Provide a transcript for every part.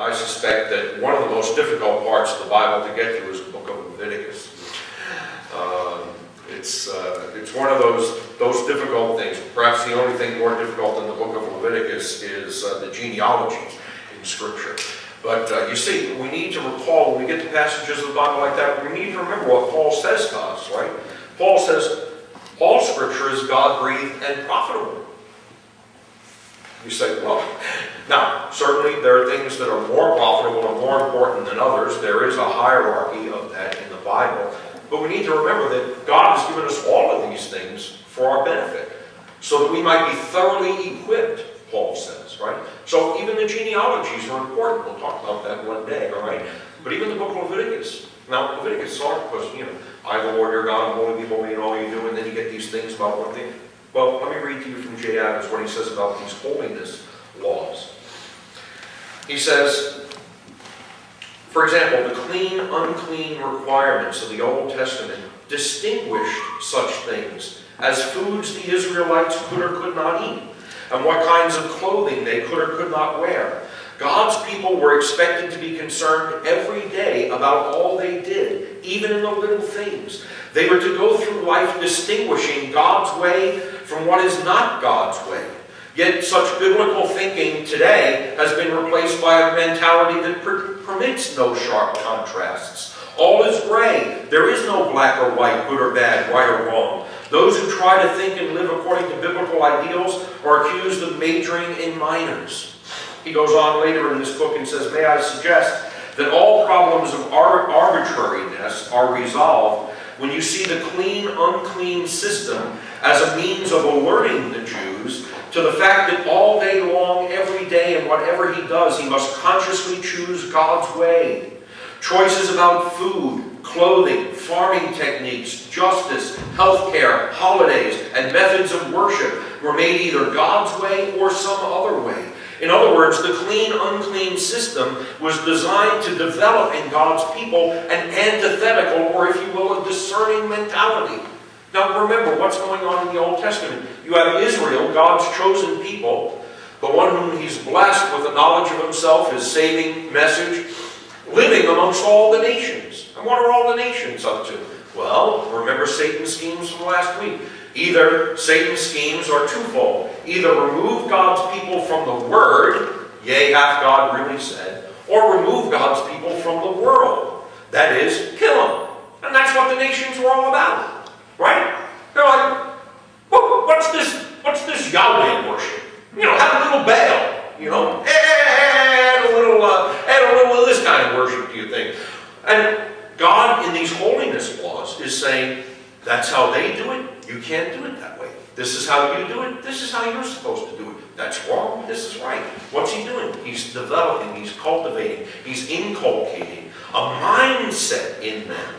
I suspect that one of the most difficult parts of the Bible to get through is the book of Leviticus. It's one of those difficult things. Perhaps the only thing more difficult than the book of Leviticus is the genealogies in Scripture. But you see, we need to recall, when we get to passages of the Bible like that, we need to remember what Paul says to us, right? Paul says, all Scripture is God-breathed and profitable. You say, well, now, certainly there are things that are more profitable and more important than others. There is a hierarchy of that in the Bible. But we need to remember that God has given us all of these things for our benefit, so that we might be thoroughly equipped, Paul says, right? So even the genealogies are important. We'll talk about that one day, all right? But even the book of Leviticus. Now, Leviticus is hard because, you know, I, the Lord your God, am holy, be holy in all you do, and then you get these things about one thing. Well, let me read to you from J. Adams what he says about these holiness laws. He says, for example, the clean, unclean requirements of the Old Testament distinguished such things as foods the Israelites could or could not eat, and what kinds of clothing they could or could not wear. God's people were expected to be concerned every day about all they did, even in the little things. They were to go through life distinguishing God's way from what is not God's way. Yet such biblical thinking today has been replaced by a mentality that permits no sharp contrasts. All is gray. There is no black or white, good or bad, right or wrong. Those who try to think and live according to biblical ideals are accused of majoring in minors. He goes on later in this book and says, may I suggest that all problems of arbitrariness are resolved when you see the clean, unclean system as a means of alerting the Jews to the fact that all day long, every day, and whatever he does, he must consciously choose God's way. Choices about food, clothing, farming techniques, justice, healthcare, holidays, and methods of worship were made either God's way or some other way. In other words, the clean, unclean system was designed to develop in God's people an antithetical, or if you will, a discerning mentality. Now remember what's going on in the Old Testament. You have Israel, God's chosen people, the one whom he's blessed with the knowledge of himself, his saving message, living amongst all the nations. And what are all the nations up to? Well, remember Satan's schemes from last week. Either Satan's schemes are twofold. Either remove God's people from the Word, yea, hath God really said, or remove God's people from the world. That is, kill them. And that's what the nations were all about. Right? They're like, what's this Yahweh worship? You know, have a little Baal. You know, add a little of this kind of worship, do you think? And God, in these holiness laws, is saying, that's how they do it. You can't do it that way. This is how you do it. This is how you're supposed to do it. That's wrong. This is right. What's he doing? He's developing, he's cultivating, he's inculcating a mindset in them,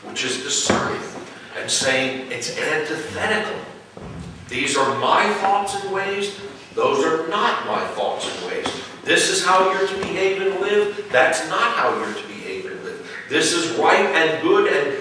which is discerning and saying it's antithetical. These are my thoughts and ways. Those are not my thoughts and ways. This is how you're to behave and live. That's not how you're to behave and live. This is right and good and